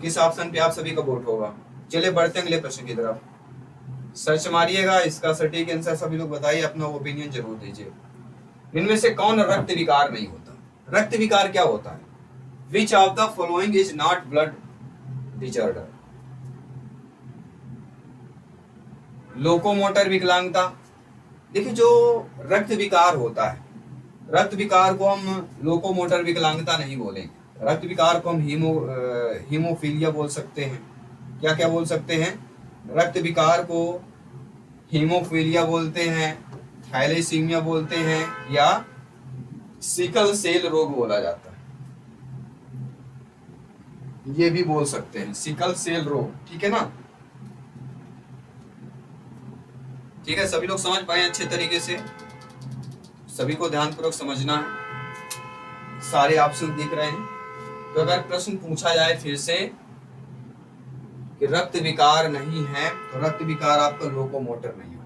किस ऑप्शन पे आप सभी का वोट होगा। चलिए बढ़ते हैं अगले प्रश्न की तरफ। सर्च मारिएगा, इसका सटीक आंसर सभी लोग बताइए, अपना ओपिनियन जरूर दीजिए। इनमें से कौन रक्त विकार नहीं होता? रक्त विकार क्या होता है? Which of the following is not blood disorder? Locomotor विकलांगता। देखिए, जो रक्त विकार होता है, रक्त विकार को हम लोकोमोटर विकलांगता नहीं बोलेंगे। रक्त विकार को हम हीमोफीलिया बोल सकते हैं। क्या क्या बोल सकते हैं? रक्त विकार को हीमोफीलिया बोलते हैं, थैलेसीमिया बोलते हैं, या सिकल सेल रोग बोला जाता है, ये भी बोल सकते हैं, सिकल सेल रोग। ठीक है ना? ठीक है, सभी लोग समझ पाए अच्छे तरीके से? सभी को ध्यानपूर्वक समझना है। सारे ऑप्शन दिख रहे हैं। तो अगर प्रश्न पूछा जाए फिर से कि रक्त विकार नहीं है, तो रक्त विकार आपका लोकोमोटर नहीं हो।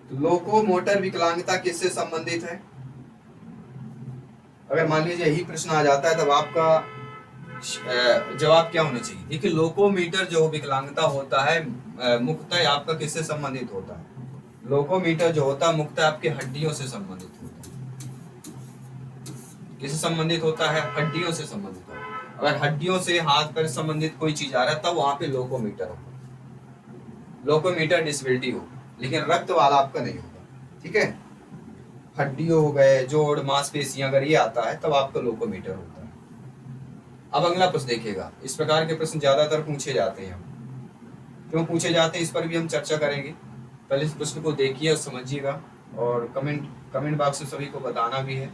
तो लोकोमोटर विकलांगता किससे संबंधित है? अगर मान लीजिए यही प्रश्न आ जाता है, तब आपका जवाब क्या होना चाहिए? देखिए, लोकोमीटर जो विकलांगता होता है मुख्यतः आपका किससे संबंधित होता है? लोकोमीटर जो होता है मुख्यतः आपके हड्डियों से संबंधित होता है। किससे संबंधित होता है? हड्डियों से संबंधित होता है। अगर हड्डियों से हाथ पैर संबंधित कोई चीज आ रहा है, तब वहां पे लोकोमीटर होगा, लोकोमीटर डिसेबिलिटी हो, लेकिन रक्त वाला आपका नहीं होगा। ठीक है, हड्डियों हो गए, जोड़, मांसपेशियां, अगर ये आता है तब आपका लोकोमीटर होता है। अब अगला प्रश्न देखिएगा। इस प्रकार के प्रश्न ज्यादातर पूछे जाते हैं। क्यों पूछे जाते हैं इस पर भी हम चर्चा करेंगे। पहले इस प्रश्न को देखिए और समझिएगा, और कमेंट बॉक्स में सभी को बताना भी है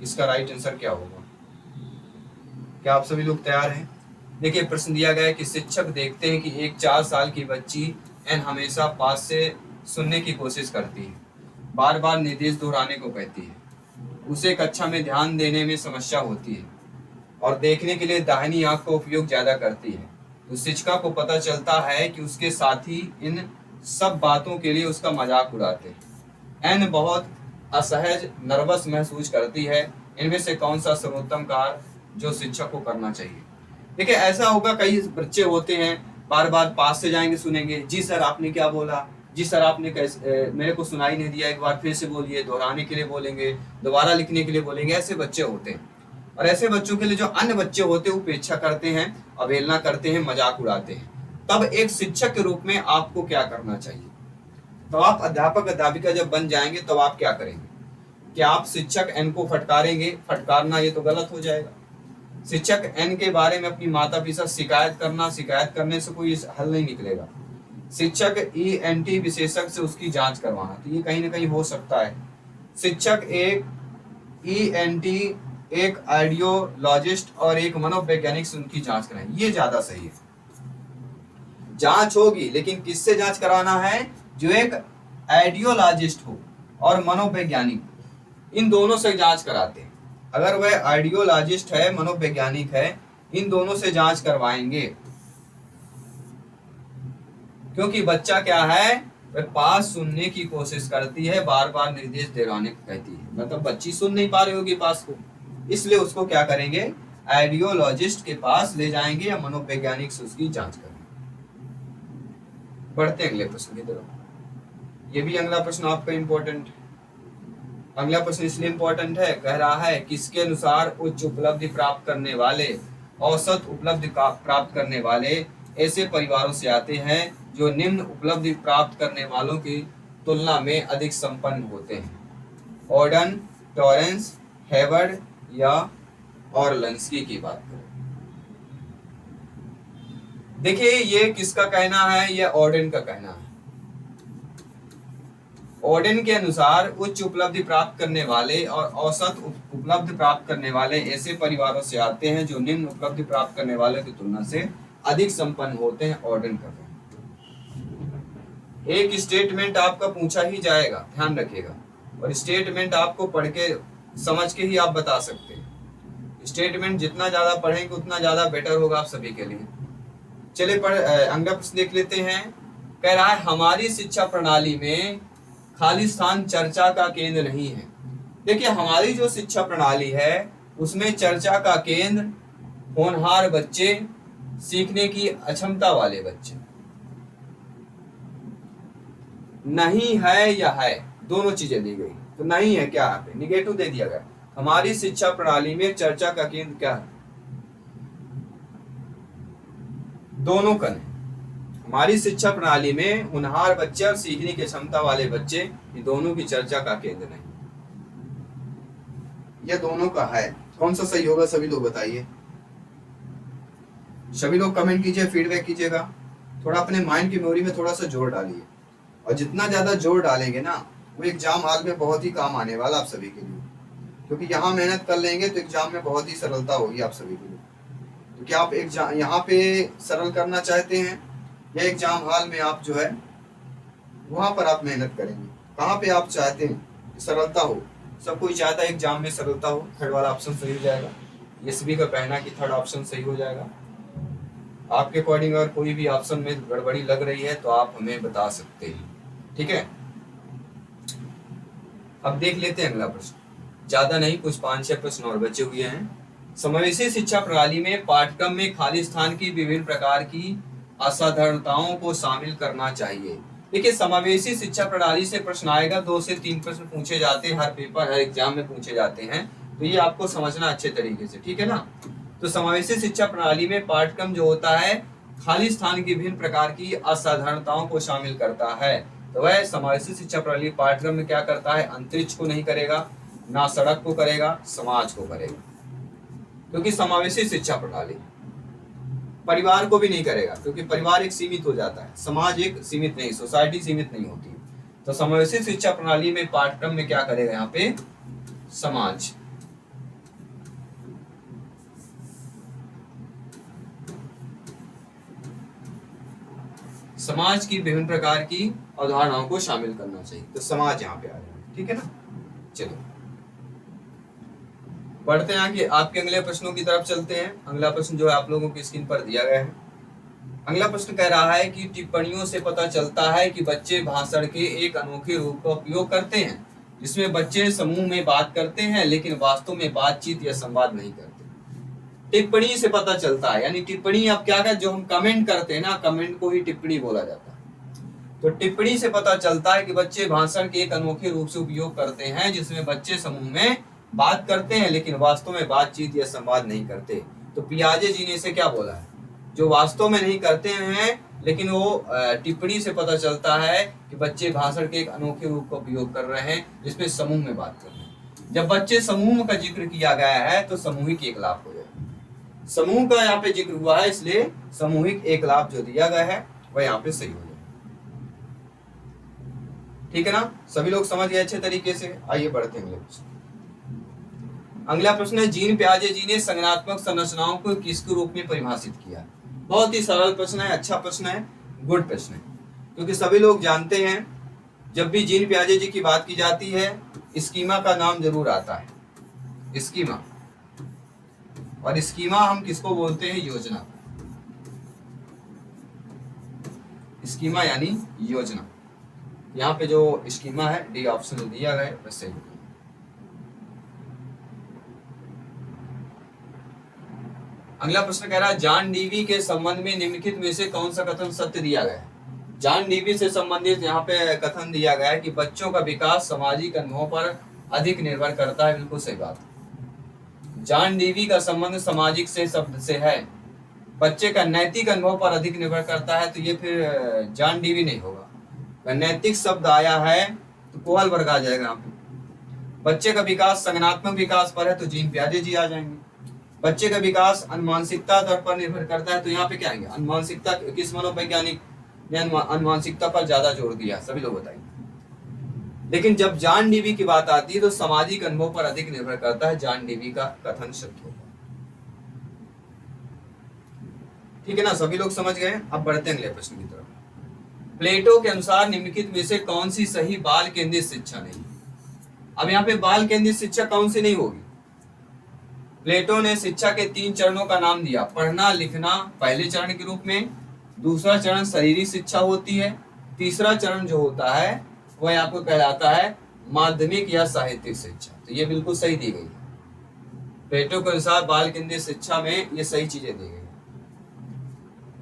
इसका राइट आंसर क्या होगा। क्या आप सभी लोग तैयार हैं? देखिए, प्रश्न दिया गया है कि शिक्षक देखते हैं कि एक 4 साल की बच्ची एन हमेशा पास से सुनने की कोशिश करती है, बार बार निर्देश दोहराने को कहती है, उसे कक्षा में ध्यान देने में समस्या होती है और देखने के लिए दाहिनी आंख का उपयोग ज्यादा करती है। तो शिक्षिका को पता चलता है कि उसके साथी इन सब बातों के लिए उसका मजाक उड़ाते हैं। एन बहुत असहज, नर्वस महसूस करती है। इनमें से कौन सा सर्वोत्तम कार्य जो शिक्षक को करना चाहिए? देखिए, ऐसा होगा, कई बच्चे होते हैं बार बार पास से जाएंगे, सुनेंगे, जी सर आपने क्या बोला, जी सर आपने कैसे मेरे को सुनाई नहीं दिया, एक बार फिर से बोलिए, दोहराने के लिए बोलेंगे, दोबारा लिखने के लिए बोलेंगे, ऐसे बच्चे होते हैं। और ऐसे बच्चों के लिए जो अन्य बच्चे होते हैं उपेक्षा करते हैं, अवहेलना करते हैं, मजाक उड़ाते हैं। तब एक शिक्षक के रूप में आपको क्या करना चाहिए? तो आप अध्यापक अध्यापिका जब बन जाएंगे तब आप क्या करेंगे? क्या आप शिक्षक एन को फटकारेंगे? फटकारना ये तो गलत हो जाएगा। शिक्षक एन के बारे में अपनी माता पिता शिकायत करना, शिकायत करने से कोई हल नहीं निकलेगा। शिक्षक ईएनटी विशेषज्ञ से उसकी जांच करवाना, तो ये कहीं ना कहीं हो सकता है। शिक्षक एक ईएनटी, एक आइडियोलॉजिस्ट और एक मनोवैज्ञानिक से उनकी जांच कराएं, ये ज्यादा सही है। जांच होगी लेकिन किससे जांच कराना है? जो एक आइडियोलॉजिस्ट हो और मनोवैज्ञानिक, इन दोनों से जांच कराते हैं। अगर वह आइडियोलॉजिस्ट है, मनोवैज्ञानिक है, इन दोनों से जांच करवाएंगे। क्योंकि बच्चा क्या है, वह पास सुनने की कोशिश करती है, बार बार निर्देश दिलवाने को कहती है, मतलब बच्ची सुन नहीं पा रही होगी पास को, इसलिए उसको क्या करेंगे? आइडियोलॉजिस्ट के पास ले जाएंगे या मनोवैज्ञानिक से उसकी जांच करेंगे। बढ़ते हैं अगले प्रश्न की तरफ। ये भी अगला प्रश्न आपका इंपॉर्टेंट। अगला प्रश्न इसलिए इंपॉर्टेंट है, कह रहा है किसके अनुसार उच्च उपलब्धि प्राप्त करने वाले, औसत उपलब्धि प्राप्त करने वाले ऐसे परिवारों से आते हैं जो निम्न उपलब्धि प्राप्त करने वालों की तुलना में अधिक संपन्न होते हैं। ऑर्डन, टॉरेंस, हेवर्ड या ऑरलंस्की की बात करें। देखिए ये किसका कहना है? ये ऑर्डन का कहना है। ऑर्डन के अनुसार उच्च उपलब्धि प्राप्त करने वाले और औसत उपलब्धि प्राप्त करने वाले ऐसे परिवारों से आते हैं जो निम्न उपलब्धि प्राप्त करने वालों की तुलना से अधिक संपन्न होते हैं। ऑर्डन का कहना। एक स्टेटमेंट आपका पूछा ही जाएगा, ध्यान रखिएगा, और स्टेटमेंट आपको पढ़ के समझ के ही आप बता सकते हैं। स्टेटमेंट जितना ज्यादा पढ़ेंगे उतना ज्यादा बेटर होगा आप सभी के लिए। चलिए अगला प्रश्न देख लेते हैं। कह रहा है हमारी शिक्षा प्रणाली में खाली स्थान चर्चा का केंद्र नहीं है। देखिए हमारी जो शिक्षा प्रणाली है उसमें चर्चा का केंद्र होनहार बच्चे, सीखने की अक्षमता वाले बच्चे नहीं है या है, दोनों चीजें दी गई। तो नहीं है क्या, यहाँ पे निगेटिव दे दिया गया। हमारी शिक्षा प्रणाली में चर्चा का केंद्र क्या है? दोनों कन है। हमारी शिक्षा प्रणाली में होनहार बच्चे और सीखने की क्षमता वाले बच्चे, ये दोनों की चर्चा का केंद्र नहीं, यह दोनों का है। कौन सा सही होगा सभी लोग बताइए। सभी लोग कमेंट कीजिए, फीडबैक कीजिएगा। थोड़ा अपने माइंड की मेमोरी में थोड़ा सा जोर डालिए, और जितना ज्यादा जोर डालेंगे ना वो एग्जाम हॉल में बहुत ही काम आने वाला आप सभी के लिए। क्योंकि यहाँ मेहनत कर लेंगे तो एग्जाम में बहुत ही सरलता होगी आप सभी के लिए। तो क्या आप एग्जाम यहाँ पे सरल करना चाहते हैं या एग्जाम हॉल में आप जो है वहां पर आप मेहनत करेंगे? कहाँ पे आप चाहते हैं सरलता हो? सब कोई चाहता है एग्जाम में सरलता हो। थर्ड वाला ऑप्शन सही हो जाएगा। ये सभी का कहना कि थर्ड ऑप्शन सही हो जाएगा। आपके अकॉर्डिंग अगर कोई भी ऑप्शन में गड़बड़ी लग रही है तो आप हमें बता सकते हैं, ठीक है। अब देख लेते हैं अगला प्रश्न। ज्यादा नहीं, कुछ 5-6 प्रश्न और बचे हुए हैं। समावेशी शिक्षा प्रणाली में पाठ्यक्रम में खाली स्थान की विभिन्न प्रकार की असाधारणताओं को शामिल करना चाहिए। देखिए समावेशी शिक्षा प्रणाली से प्रश्न आएगा, 2 से 3 प्रश्न पूछे जाते हैं हर पेपर, हर एग्जाम में पूछे जाते हैं, तो ये आपको समझना अच्छे तरीके से, ठीक है ना। तो समावेशी शिक्षा प्रणाली में पाठ्यक्रम जो होता है खाली स्थान की विभिन्न प्रकार की असाधारणताओं को शामिल करता है। तो वह समावेशी शिक्षा प्रणाली पाठ्यक्रम में क्या करता है? अंतरिक्ष को नहीं करेगा, ना सड़क को करेगा, समाज को करेगा। क्योंकि समावेशी शिक्षा प्रणाली परिवार को भी नहीं करेगा, क्योंकि परिवार एक सीमित हो जाता है, समाज एक सीमित नहीं, सोसाइटी सीमित नहीं होती। तो समावेशी शिक्षा प्रणाली में पाठ्यक्रम में क्या करेगा? यहाँ पे समाज, समाज की विभिन्न प्रकार की अवधारणाओं को शामिल करना चाहिए। तो समाज यहाँ पे आ जाए, ठीक है ना। चलो पढ़ते हैं आगे, आपके अगले प्रश्नों की तरफ चलते हैं। अगला प्रश्न जो है आप लोगों की स्क्रीन पर दिया गया है। अगला प्रश्न कह रहा है कि टिप्पणियों से पता चलता है कि बच्चे भाषण के एक अनोखे रूप का उपयोग करते हैं जिसमें बच्चे समूह में बात करते हैं लेकिन वास्तव में बातचीत या संवाद नहीं करते। टिप्पणी से पता चलता है, यानी टिप्पणी अब क्या है, जो हम कमेंट करते हैं ना, कमेंट को ही टिप्पणी बोला जाता है। तो टिप्पणी से पता चलता है कि बच्चे भाषण के एक अनोखे रूप से उपयोग करते हैं जिसमें बच्चे समूह में बात करते हैं लेकिन वास्तव में बातचीत या संवाद नहीं करते। तो पियाजे जी ने इसे क्या बोला है, जो वास्तव में नहीं करते हैं लेकिन वो टिप्पणी से पता चलता है कि बच्चे भाषण के एक अनोखे रूप का उपयोग कर रहे हैं जिसमें समूह में बात कर रहे हैं। जब बच्चे समूह का जिक्र किया गया है तो सामूहिक एकलाप हो जाएगा। समूह का यहाँ पे जिक्र हुआ है इसलिए सामूहिक एकलाप जो दिया गया है वह यहाँ पे सही हो जाएगा। ठीक है ना, सभी लोग समझ गए अच्छे तरीके से। आइए बढ़ते हैं अगले प्रश्न। अगला प्रश्न है, जीन पियाजे जी ने संज्ञानात्मक संरचनाओं को किसके रूप में परिभाषित किया। बहुत ही सरल प्रश्न है, अच्छा प्रश्न है, गुड प्रश्न है, क्योंकि सभी लोग जानते हैं जब भी जीन पियाजे जी की बात की जाती है स्कीमा का नाम जरूर आता है। स्कीमा, और स्कीमा हम किसको बोलते हैं, योजना। स्कीमा यानी योजना। यहाँ पे जो स्कीमा है डी ऑप्शन दिया गया है वैसे। अगला प्रश्न कह रहा है, जॉन डीवी के संबंध में निम्नलिखित में से कौन सा कथन सत्य दिया गया है। जॉन डीवी से संबंधित यहाँ पे कथन दिया गया है कि बच्चों का विकास सामाजिक अनुभवों पर अधिक निर्भर करता है। बिल्कुल सही बात। जॉन डीवी का संबंध सामाजिक से शब्द से है, बच्चे का नैतिक अनुभव पर अधिक निर्भर करता है, तो ये फिर जॉन डीवी नहीं होगा। नैतिक शब्द आया है तो कोहल वर्ग आ जाएगा यहाँ पे। बच्चे का विकास संज्ञानात्मक विकास पर है तो जीन पियाजे जी आ जाएंगे। बच्चे का विकास अनुमानसिकता दर पर निर्भर करता है तो यहाँ पे क्या आएंगे, अनुमानसिकता। किस मनोवैज्ञानिक ने अनुमानसिकता पर ज्यादा जोर दिया, सभी लोग बताइए। लेकिन जब जॉन डीवी की बात आती है तो सामाजिक अनुभव पर अधिक निर्भर करता है। जॉन डीवी का कथन सत्य होगा। ठीक है ना, सभी लोग समझ गए। अब बढ़ते हैं अगले प्रश्न की तरफ। प्लेटो के अनुसार निम्नलिखित में से कौन सी सही बाल केंद्रित शिक्षा नहीं। अब यहाँ पे बाल केंद्रित शिक्षा कौन सी नहीं होगी। प्लेटो ने शिक्षा के 3 चरणों का नाम दिया। पढ़ना लिखना पहले चरण के रूप में, दूसरा चरण शारीरिक शिक्षा होती है, तीसरा चरण जो होता है वह आपको कहलाता है माध्यमिक या साहित्यिक शिक्षा। तो ये बिल्कुल सही दी गई है। प्लेटो के अनुसार बाल केंद्रित शिक्षा में ये सही चीजें दी गई।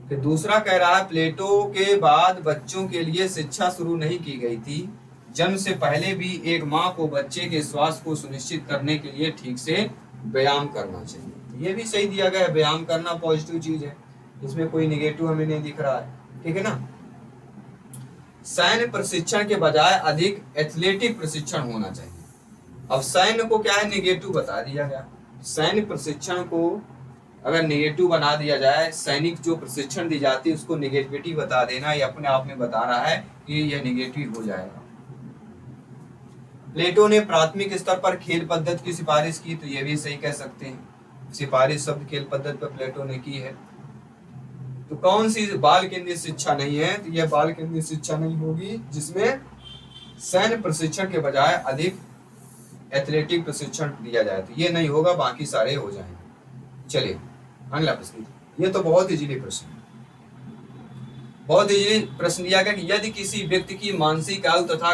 फिर दूसरा कह रहा है, प्लेटो के बाद बच्चों के लिए शिक्षा शुरू नहीं की गई थी। जन्म से पहले भी एक माँ को बच्चे के स्वास्थ्य को सुनिश्चित करने के लिए ठीक से व्यायाम करना चाहिए। ये भी सही दिया गया है। व्यायाम करना पॉजिटिव चीज है, इसमें कोई निगेटिव हमें नहीं दिख रहा है। ठीक है ना। सैन्य प्रशिक्षण के बजाय अधिक एथलेटिक प्रशिक्षण होना चाहिए। अब सैन्य को क्या है, निगेटिव बता दिया गया। सैन्य प्रशिक्षण को अगर निगेटिव बना दिया जाए, सैनिक जो प्रशिक्षण दी जाती है उसको निगेटिविटी बता देना, ये अपने आप में बता रहा है कि यह निगेटिव हो जाएगा। प्लेटो ने प्राथमिक स्तर पर खेल पद्धति की सिफारिश की, तो ये भी सही कह सकते हैं। सिफारिश शब्द खेल पद्धति पर प्लेटो ने की है। तो कौन सी बाल केंद्रित शिक्षा नहीं है, तो यह बाल केंद्रित शिक्षा नहीं होगी जिसमें सैन्य प्रशिक्षण के बजाय अधिक एथलेटिक प्रशिक्षण दिया जाए, तो ये नहीं होगा, बाकी सारे हो जाएंगे। चलिए अगला प्रश्न। ये तो बहुत इजीली प्रश्न है। बहुत इजीली प्रश्न दिया गया कि यदि किसी व्यक्ति की मानसिक आयु तथा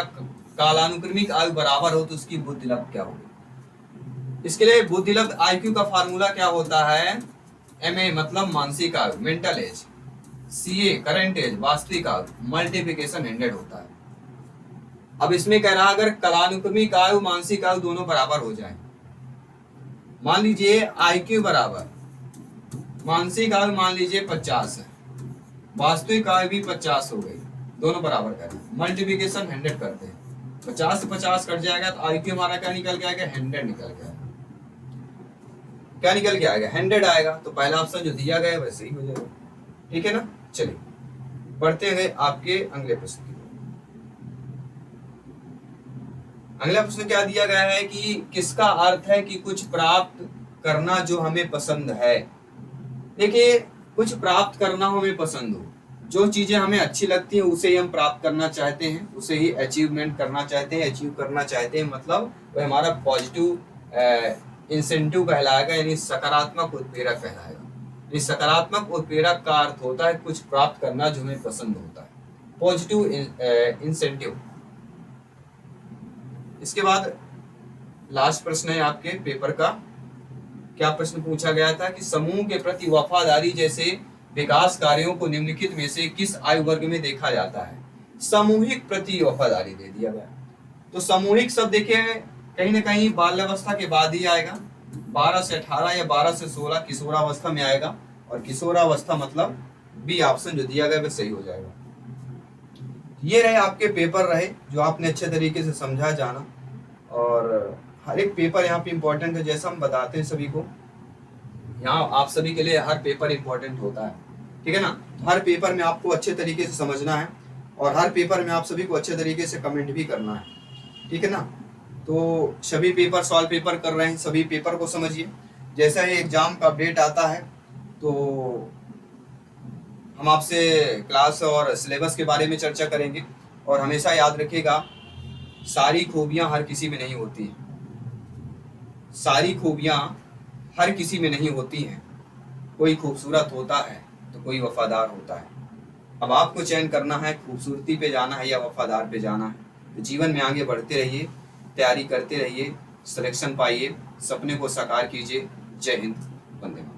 कालानुक्रमिक आयु बराबर हो तो उसकी बुद्धिलब्ध क्या होगी। इसके लिए बुद्धिलब्ध आईक्यू का फार्मूला क्या होता है, एमए मतलब मानसिक आयु mental age, CA current age वास्तविक आयु, मल्टीप्लिकेशन 100 होता है। अब इसमें कह रहा अगर कालानुक्रमिक आयु मानसिक आयु दोनों बराबर हो जाए, मान लीजिए आईक्यू बराबर, मानसिक आयु मान लीजिए 50 है, वास्तविक आयु भी 50 हो गई, दोनों बराबर करें, मल्टीप्लिकेशन 100 करते हैं, 50 से 50 कट जाएगा तो आईक्यू हमारा क्या निकल के आएगा, 100 निकल गया। क्या निकल के आएगा, 100 आएगा। तो पहला ऑप्शन जो दिया गया है वैसे ही हो जाएगा। ठीक है ना। चलिए बढ़ते हैं आपके अगले प्रश्न की। अगला प्रश्न क्या दिया गया है कि किसका अर्थ है कि कुछ प्राप्त करना जो हमें पसंद है। देखिए कुछ प्राप्त करना हमें पसंद हो, जो चीजें हमें अच्छी लगती है उसे ही हम प्राप्त करना चाहते हैं, उसे ही अचीवमेंट करना चाहते हैं, अचीव करना चाहते हैं, मतलब वह हमारा पॉजिटिव इंसेंटिव कहलाएगा, यानी सकारात्मक उत्प्रेरक कहलाएगा। इस सकारात्मक उत्प्रेरक का अर्थ होता है कुछ प्राप्त करना जो हमें पसंद होता है, पॉजिटिव इंसेंटिव। इसके बाद लास्ट प्रश्न है आपके पेपर का। क्या प्रश्न पूछा गया था कि समूह के प्रति वफादारी जैसे विकास कार्यों को निम्नलिखित में से किस आयु वर्ग में देखा जाता है। सामूहिक प्रति वफादारी दे दिया गया। तो सामूहिक शब्द देखिए कहीं ना कहीं बाल्यावस्था के बाद ही आएगा, 12 से 18 या 12 से 16 किशोरावस्था में आएगा, और किशोरावस्था मतलब बी ऑप्शन जो दिया गया वह सही हो जाएगा। ये रहे आपके पेपर रहे जो आपने अच्छे तरीके से समझा जाना, और हर एक पेपर यहाँ पे इम्पोर्टेंट है। जैसा हम बताते हैं सभी को, यहाँ आप सभी के लिए हर पेपर इम्पोर्टेंट होता है, ठीक है ना। हर पेपर में आपको अच्छे तरीके से समझना है, और हर पेपर में आप सभी को अच्छे तरीके से कमेंट भी करना है, ठीक है ना। तो सभी पेपर सॉल्व पेपर कर रहे हैं, सभी पेपर को समझिए। जैसा ही एग्जाम का अपडेट आता है तो हम आपसे क्लास और सिलेबस के बारे में चर्चा करेंगे। और हमेशा याद रखिएगा, सारी खूबियां हर किसी में नहीं होती हैं, सारी खूबियां हर किसी में नहीं होती हैं। कोई खूबसूरत होता है तो कोई वफादार होता है। अब आपको चयन करना है, खूबसूरती पे जाना है या वफादार पे जाना है। तो जीवन में आगे बढ़ते रहिए, तैयारी करते रहिए, सिलेक्शन पाइए, सपने को साकार कीजिए। जय हिंद, वंदे मातरम।